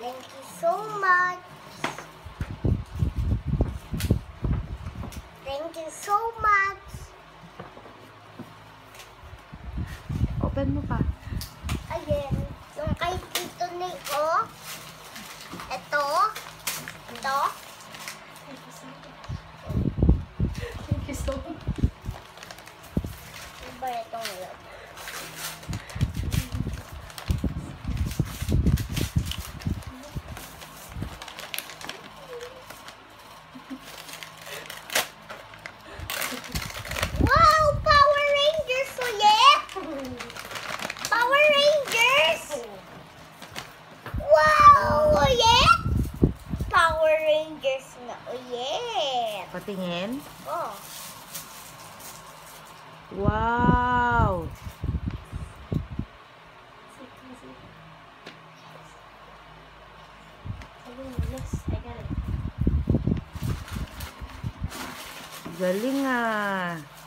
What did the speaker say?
Thank you so much. Thank you so much. Open mo pa. Ayan. Yung kay Tito Nico. Ito. Ito. Thank you so much. Ano ba itong love? Wow! Power Rangers ulit! Power Rangers! Wow! Ulit! Power Rangers na ulit! Patingin. Oh. Wow! Galing ah.